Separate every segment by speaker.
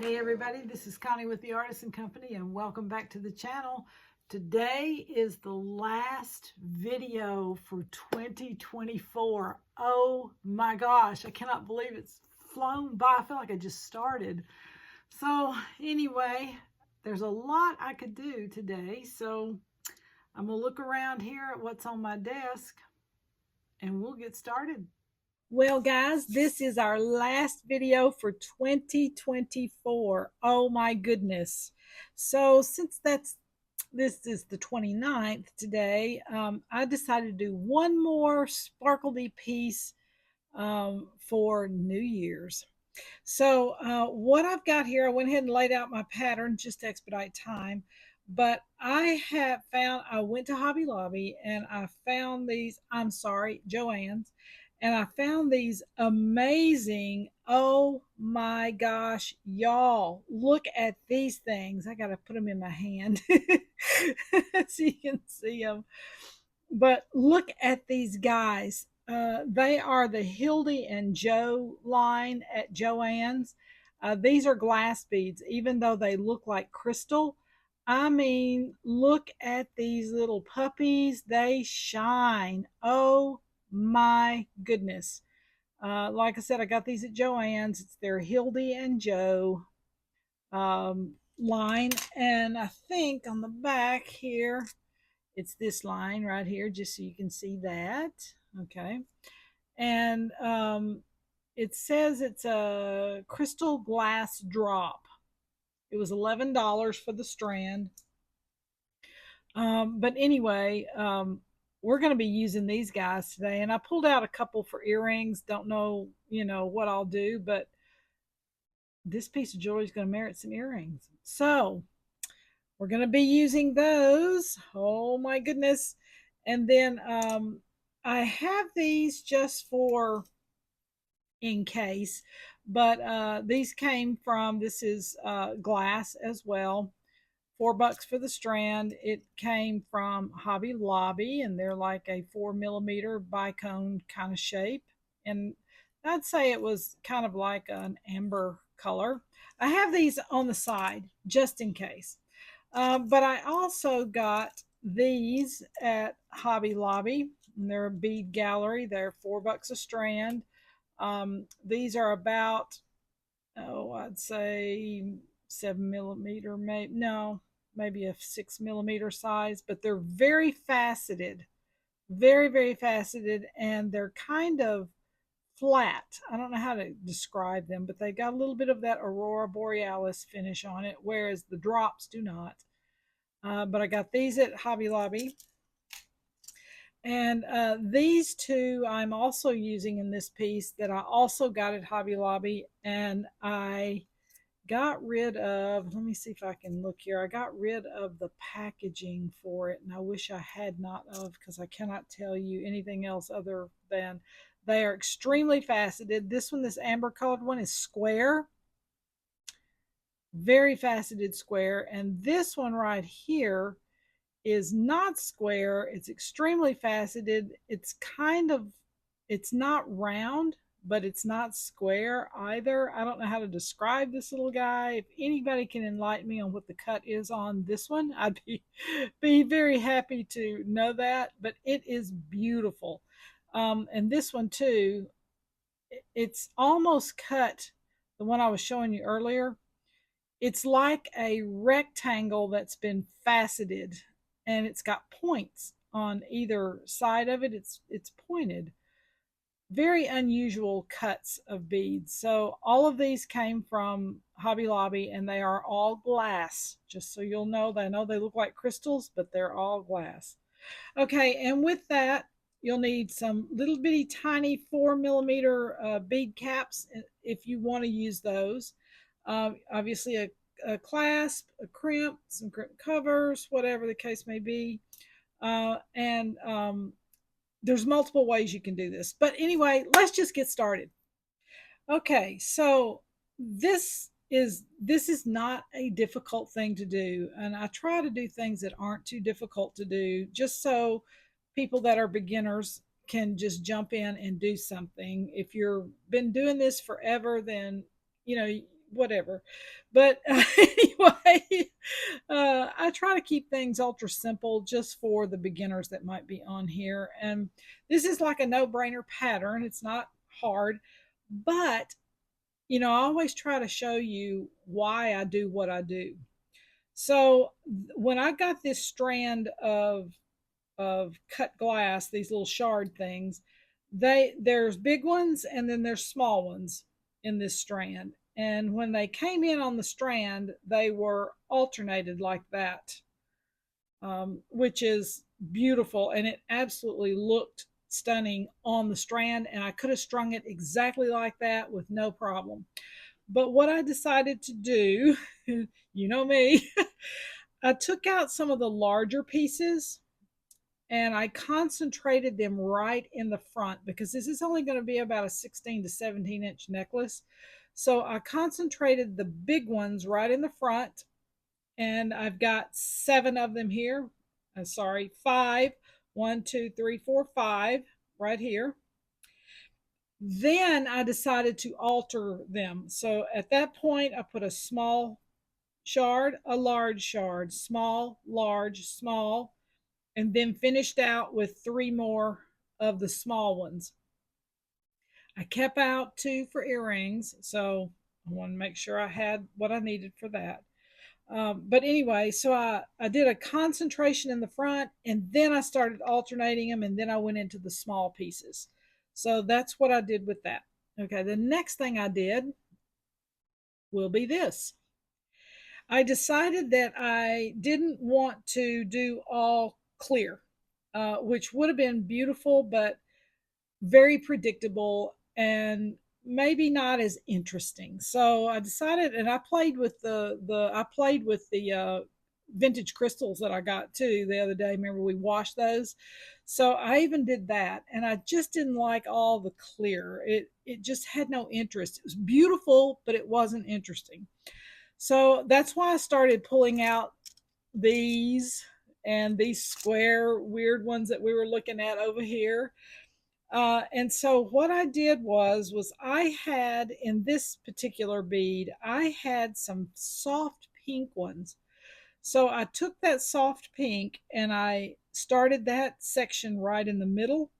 Speaker 1: Hey everybody, this is Connie with the Artisan Company and welcome back to the channel. Today is the last video for 2024. Oh my gosh, I cannot believe it's flown by. I feel like I just started. So anyway, there's a lot I could do today. So I'm gonna look around here at what's on my desk and we'll get started. Well, guys, this is our last video for 2024. Oh my goodness. So since this is the 29th today, I decided to do one more sparkly piece for New Year's. So what I've got here, I went ahead and laid out my pattern just to expedite time. But I went to Hobby Lobby and I found these, Joann's, and I found these amazing, oh my gosh, y'all, look at these things. I got to put them in my hand so you can see them. But look at these guys. They are the Hildy and Joe line at Joann's. These are glass beads, even though they look like crystal. I mean, look at these little puppies. They shine. Oh my goodness. Like I said, I got these at Joann's. It's their Hildy and Joe line. And I think on the back here, it's this line right here, just so you can see that. Okay. And it says it's a crystal glass drop. It was $11 for the strand. But anyway, we're going to be using these guys today. And I pulled out a couple for earrings. Don't know, what I'll do, but this piece of jewelry is going to merit some earrings. So we're going to be using those. Oh my goodness. And then I have these just for in case, but these came from, this is glass as well. $4 for the strand. It came from Hobby Lobby, and they're like a 4mm bicone kind of shape. And I'd say it was kind of like an amber color. I have these on the side just in case. But I also got these at Hobby Lobby. And they're a bead gallery. They're $4 a strand. These are about, I'd say 7mm, maybe a 6mm size, but they're very faceted, very, very faceted, and they're kind of flat. I don't know how to describe them, but they got a little bit of that Aurora Borealis finish on it, whereas the drops do not. But I got these at Hobby Lobby. And these two I'm also using in this piece that I also got at Hobby Lobby. And I got rid of, let me see if I can look here. I got rid of the packaging for it. And I wish I had not of, because I cannot tell you anything else other than they are extremely faceted. This one, this amber colored one, is square. Very faceted square. And this one right here is not square. It's extremely faceted. It's not round, but it's not square either. I don't know how to describe this little guy. If anybody can enlighten me on what the cut is on this one, I'd be very happy to know that. But it is beautiful. And this one too, it's almost cut, the one I was showing you earlier. It's like a rectangle that's been faceted, and it's got points on either side of it. It's pointed. Very unusual cuts of beads. So all of these came from Hobby Lobby, and they are all glass. Just so you'll know, I know they look like crystals, but they're all glass. Okay, and with that, you'll need some little bitty tiny 4mm bead caps if you want to use those. Obviously a clasp, a crimp, some crimp covers, whatever the case may be. And there's multiple ways you can do this. But anyway, let's just get started. Okay, so this is not a difficult thing to do, and I try to do things that aren't too difficult to do, just so people that are beginners can just jump in and do something. If you've been doing this forever, then whatever. But anyway, I try to keep things ultra simple just for the beginners that might be on here. And this is like a no-brainer pattern. It's not hard, but I always try to show you why I do what I do. So when I got this strand of cut glass, these little shard things, there's big ones and then there's small ones in this strand. And when they came in on the strand, they were alternated like that, which is beautiful, and it absolutely looked stunning on the strand. And I could have strung it exactly like that with no problem. But what I decided to do, you know me, I took out some of the larger pieces and I concentrated them right in the front because this is only going to be about a 16 to 17-inch necklace. So I concentrated the big ones right in the front, and I've got 7 of them here. Sorry, 5. 1, 2, 3, 4, 5 right here. Then I decided to alter them. So at that point, I put a small shard, a large shard, small, large, small, and then finished out with 3 more of the small ones. I kept out 2 for earrings, so I wanted to make sure I had what I needed for that. But anyway, so I did a concentration in the front, and then I started alternating them, and then I went into the small pieces. So that's what I did with that. Okay, the next thing I did will be this. I decided that I didn't want to do all clear, which would have been beautiful, but very predictable and maybe not as interesting. So I decided, and I played with the vintage crystals that I got too the other day. Remember we washed those? So I even did that, and I just didn't like all the clear. It just had no interest. It was beautiful, but it wasn't interesting. So that's why I started pulling out these and these square weird ones that we were looking at over here. And so what I did was I had in this particular bead, I had some soft pink ones. So I took that soft pink and I started that section right in the middle.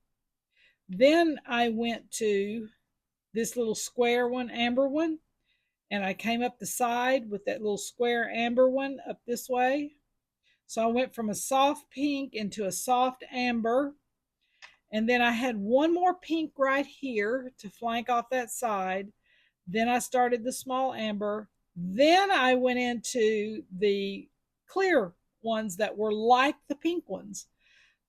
Speaker 1: Then I went to this little square one, amber one, and I came up the side with that little square amber one up this way. So I went from a soft pink into a soft amber. And then I had one more pink right here to flank off that side. Then I started the small amber. Then I went into the clear ones that were like the pink ones.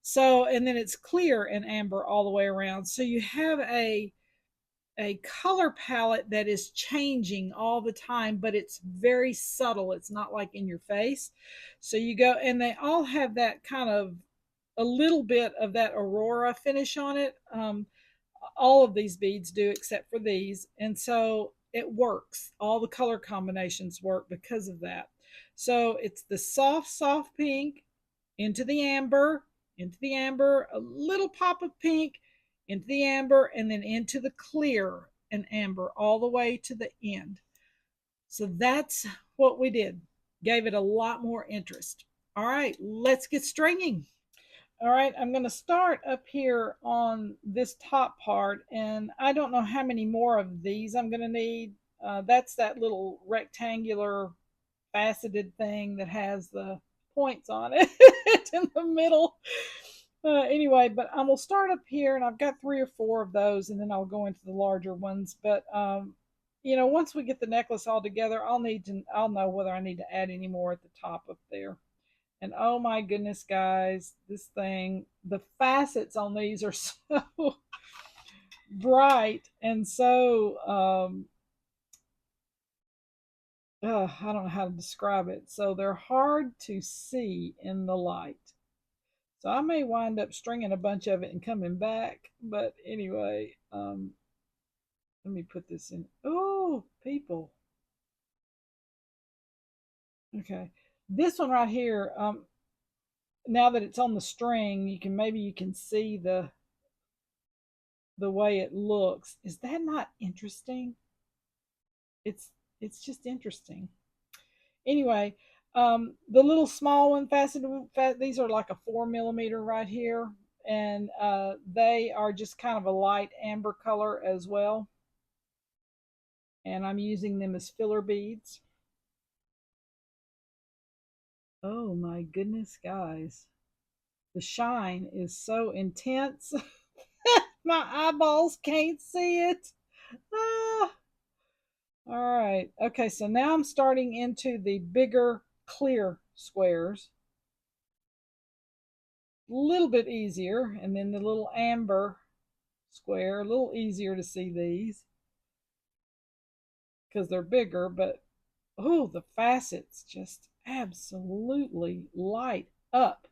Speaker 1: So, and then it's clear and amber all the way around. So you have a color palette that is changing all the time, but it's very subtle. It's not like in your face. So you go, and they all have that kind of a little bit of that aurora finish on it. All of these beads do except for these. And so it works. All the color combinations work because of that. So it's the soft pink into the amber, a little pop of pink, into the amber, and then into the clear and amber all the way to the end. So that's what we did. Gave it a lot more interest. All right, let's get stringing. All right, I'm going to start up here on this top part, and I don't know how many more of these I'm going to need. That's that little rectangular faceted thing that has the points on it in the middle. Anyway, but I'm going to start up here, and I've got 3 or 4 of those, and then I'll go into the larger ones. But once we get the necklace all together, I'll know whether I need to add any more at the top up there. And oh my goodness, guys, this thing, the facets on these are so bright and so, I don't know how to describe it. So they're hard to see in the light. So I may wind up stringing a bunch of it and coming back. But anyway, let me put this in. Oh, people. Okay. This one right here, now that it's on the string, maybe you can see the way it looks. Is that not interesting? It's It's just interesting. Anyway, the little small one, these are like a 4 millimeter right here, and they are just kind of a light amber color as well. And I'm using them as filler beads. Oh my goodness, guys. The shine is so intense. My eyeballs can't see it. Ah. All right. Okay, so now I'm starting into the bigger clear squares. A little bit easier. And then the little amber square, a little easier to see these because they're bigger, but oh, the facets just absolutely light up.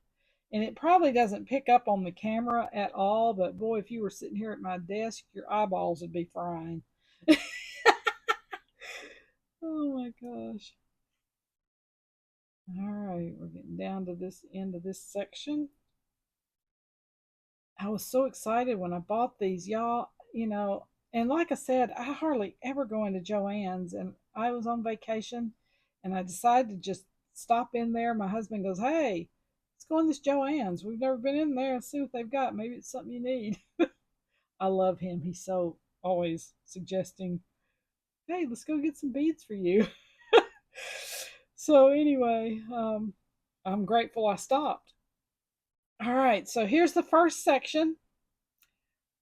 Speaker 1: And it probably doesn't pick up on the camera at all, but boy, if you were sitting here at my desk, your eyeballs would be frying. Oh my gosh. All right, we're getting down to this end of this section. I was so excited when I bought these, y'all, and like I said, I hardly ever go into Joann's, and I was on vacation and I decided to just stop in there. My husband goes, "Hey, let's go in this Joann's. We've never been in there and see what they've got. Maybe it's something you need." I love him. He's so always suggesting, "Hey, let's go get some beads for you." So anyway, I'm grateful I stopped. All right, so here's the first section.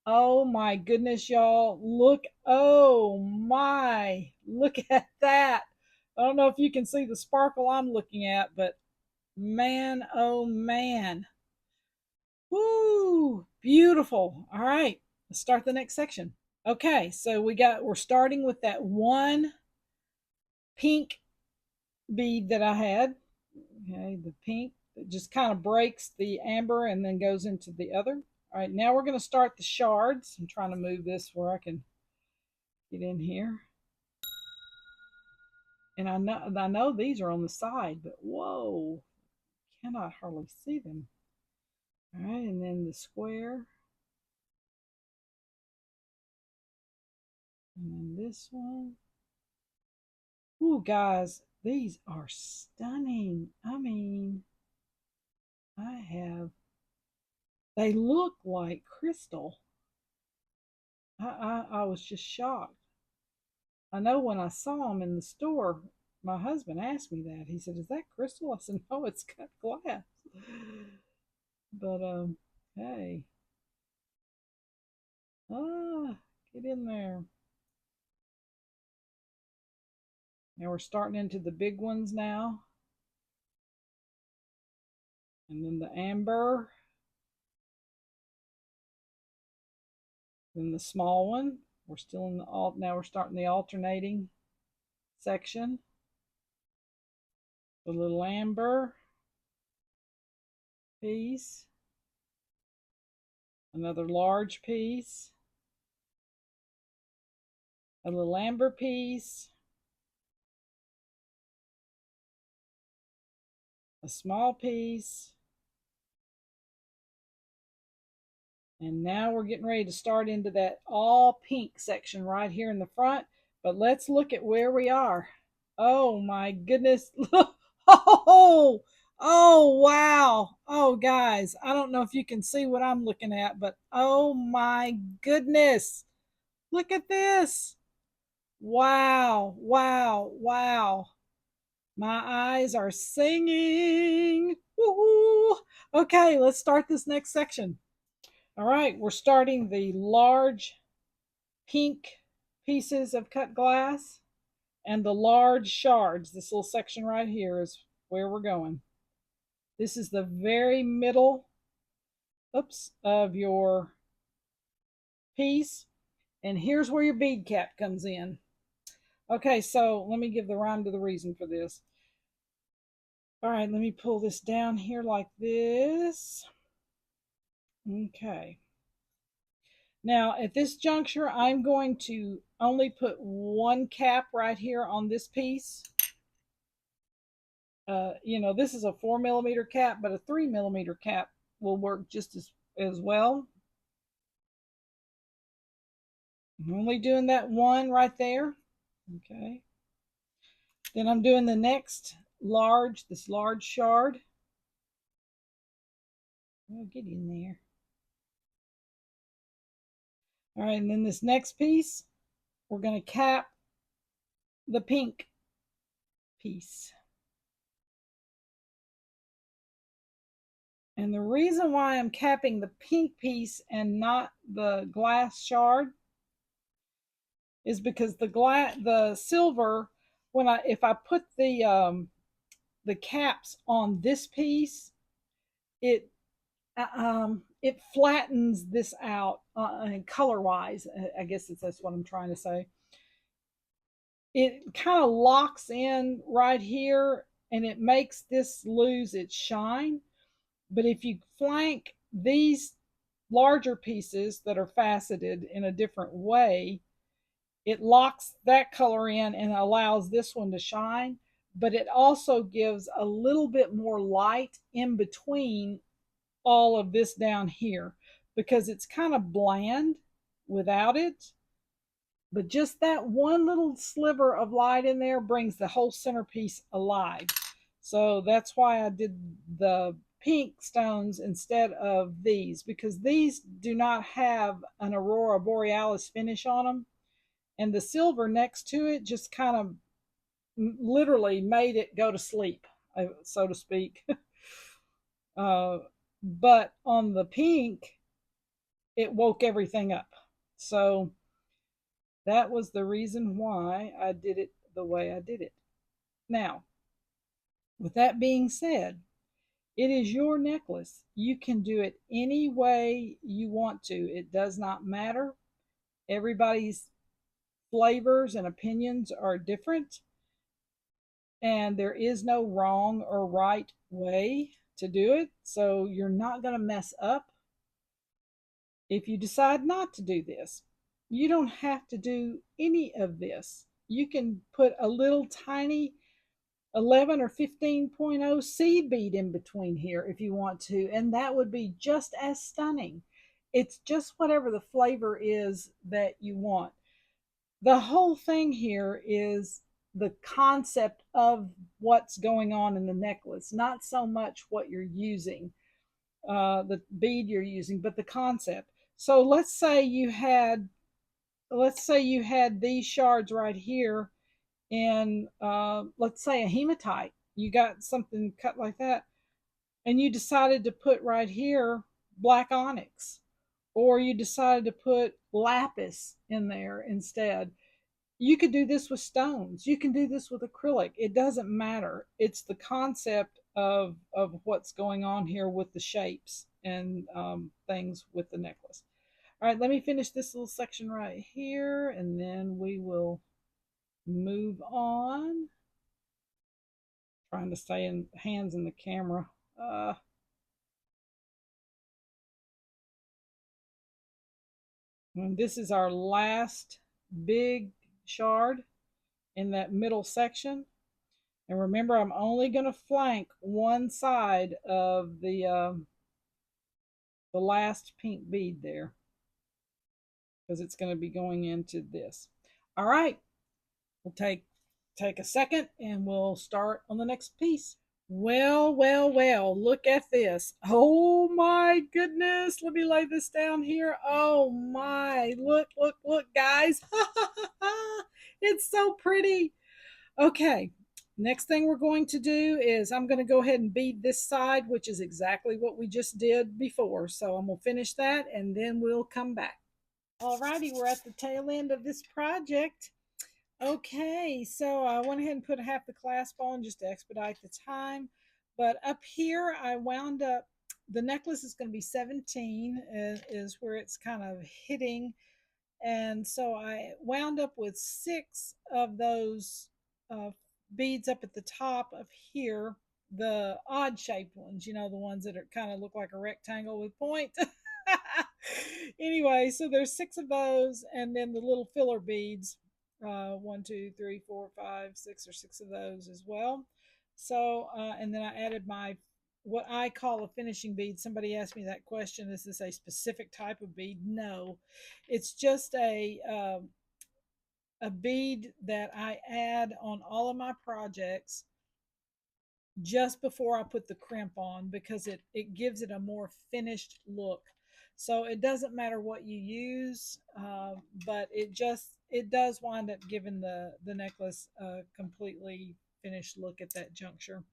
Speaker 1: Oh my goodness, y'all. Look, oh my, look at that. I don't know if you can see the sparkle I'm looking at, but man, oh man. Woo, beautiful. All right, let's start the next section. Okay, so we're starting with that one pink bead that I had. Okay, the pink that just kind of breaks the amber and then goes into the other. All right, now we're going to start the shards. I'm trying to move this where I can get in here. And I know these are on the side, but whoa, cannot hardly see them. All right, and then the square. And then this one. Ooh, guys, these are stunning. I mean, they look like crystal. I was just shocked. I know when I saw them in the store, my husband asked me that. He said, "Is that crystal?" I said, "No, it's cut glass." But hey, get in there. Now we're starting into the big ones now, and then the amber, then the small one. We're still in the now we're starting the alternating section. The little amber piece, another large piece, a little amber piece, a small piece, and now we're getting ready to start into that all pink section right here in the front. But let's look at where we are. Oh my goodness. Oh, oh wow. Oh guys, I don't know if you can see what I'm looking at, but oh my goodness. Look at this. Wow, wow, wow. My eyes are singing. Woo-hoo. Okay, let's start this next section. All right, we're starting the large pink pieces of cut glass and the large shards. This little section right here is where we're going. This is the very middle, of your piece. And here's where your bead cap comes in. Okay, so let me give the rhyme to the reason for this. All right, let me pull this down here like this. Okay. Now, at this juncture, I'm going to only put one cap right here on this piece. This is a 4 millimeter cap, but a 3 millimeter cap will work just as well. I'm only doing that one right there. Okay. Then I'm doing the next this large shard. Oh, get in there. All right, and then this next piece, we're going to cap the pink piece. And the reason why I'm capping the pink piece and not the glass shard is because the silver, if I put the caps on this piece, it it flattens this out color wise. I guess that's what I'm trying to say. It kind of locks in right here and it makes this lose its shine. But if you flank these larger pieces that are faceted in a different way, it locks that color in and allows this one to shine. But it also gives a little bit more light in between all of this down here because it's kind of bland without it. But just that one little sliver of light in there brings the whole centerpiece alive. So that's why I did the pink stones instead of these, because these do not have an aurora borealis finish on them. And the silver next to it just kind of literally made it go to sleep, so to speak. But on the pink, it woke everything up. So that was the reason why I did it the way I did it. Now, with that being said, it is your necklace. You can do it any way you want to. It does not matter. Everybody's flavors and opinions are different, and there is no wrong or right way to do it. So you're not going to mess up. If you decide not to do this, you don't have to do any of this. You can put a little tiny 11 or 15.0 seed bead in between here if you want to, and that would be just as stunning. It's just whatever the flavor is that you want. The whole thing here is the concept of what's going on in the necklace, not so much what you're using, the bead you're using, but the concept. So let's say you had these shards right here in let's say a hematite. You got something cut like that, and you decided to put right here black onyx, or you decided to put lapis in there instead. You could do this with stones. You can do this with acrylic. It doesn't matter. It's the concept of what's going on here with the shapes and things with the necklace. All right, let me finish this little section right here, and then we will move on. Trying to stay in hands in the camera. And this is our last big shard in that middle section. And remember, I'm only going to flank one side of the last pink bead there, because it's going to be going into this. All right, we'll take a second and we'll start on the next piece. Well, well, well, look at this. Oh my goodness. Let me lay this down here. Oh my. Look, look, look, guys. It's so pretty. Okay. Next thing we're going to do is I'm going to go ahead and bead this side, which is exactly what we just did before. So I'm going to finish that and then we'll come back. Alrighty, we're at the tail end of this project. Okay, so I went ahead and put half the clasp on just to expedite the time. But up here, I wound up, the necklace is going to be 17, is where it's kind of hitting. And so I wound up with 6 of those beads up at the top of here, the odd shaped ones, the ones that are kind of look like a rectangle with point. Anyway, so there's 6 of those, and then the little filler beads, 1, 2, 3, 4, 5, 6, or 6 of those as well. So, and then I added my what I call a finishing bead. Somebody asked me that question. Is this a specific type of bead? No, it's just a bead that I add on all of my projects just before I put the crimp on because it gives it a more finished look. So it doesn't matter what you use, but it does wind up giving the necklace a completely finished look at that juncture.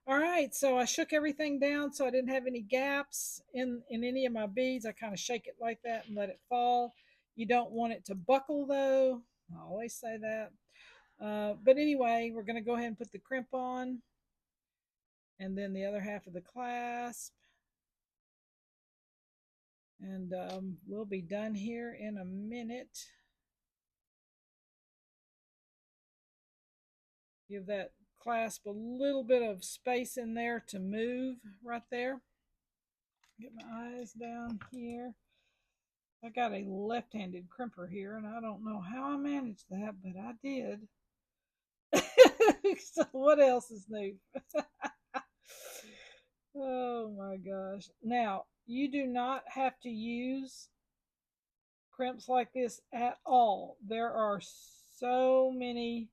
Speaker 1: All right, so I shook everything down so I didn't have any gaps in any of my beads. I kind of shake it like that and let it fall. You don't want it to buckle though. I always say that. But anyway, we're going to go ahead and put the crimp on and then the other half of the clasp. And we'll be done here in a minute. Give that clasp a little bit of space in there to move right there. Get my eyes down here. I got a left-handed crimper here, and I don't know how I managed that, but I did. So what else is new? Oh my gosh. Now, you do not have to use crimps like this at all. There are so many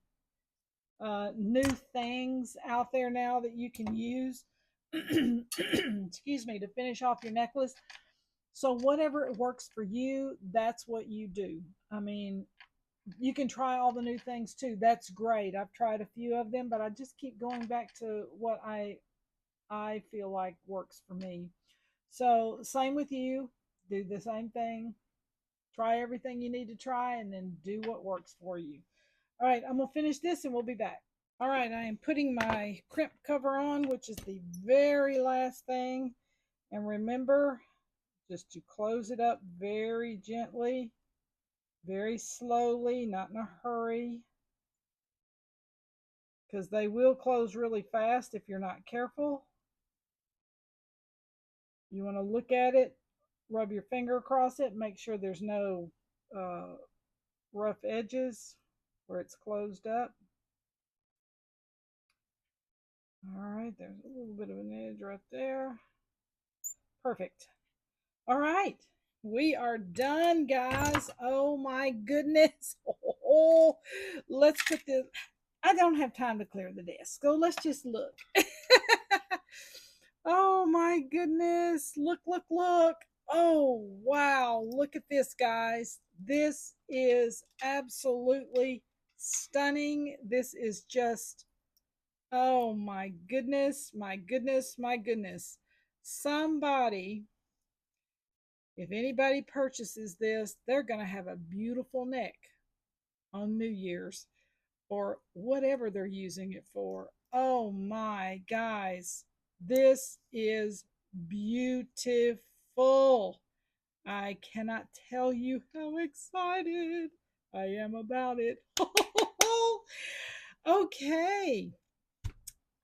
Speaker 1: new things out there now that you can use, excuse me, to finish off your necklace. So whatever works for you, that's what you do. I mean, you can try all the new things too. That's great. I've tried a few of them, but I just keep going back to what I feel like works for me. So same with you. Do the same thing. Try everything you need to try and then do what works for you. All right, I'm going to finish this and we'll be back. All right, I am putting my crimp cover on, which is the very last thing. And remember, just to close it up very gently, very slowly, not in a hurry, because they will close really fast if you're not careful. You want to look at it, rub your finger across it, make sure there's no rough edges where it's closed up. All right, there's a little bit of an edge right there. Perfect. All right, we are done, guys. Oh my goodness. Oh, let's put this. I don't have time to clear the desk, so let's just look. Oh my goodness. Look, look, look. Oh, wow. Look at this, guys. This is absolutely stunning. This is just, oh my goodness, my goodness, my goodness. Somebody, if anybody purchases this, they're going to have a beautiful neck on New Year's or whatever they're using it for. Oh my, guys, this is beautiful. I cannot tell you how excited I am about it. Okay.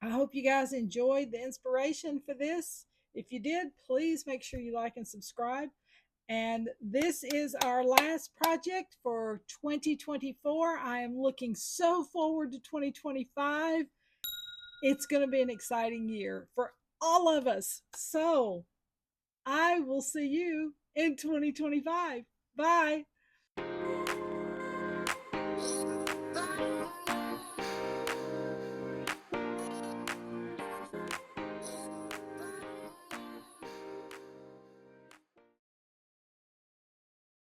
Speaker 1: I hope you guys enjoyed the inspiration for this. If you did, please make sure you like and subscribe. And this is our last project for 2024. I am looking so forward to 2025. It's going to be an exciting year for all of us. So I will see you in 2025. Bye.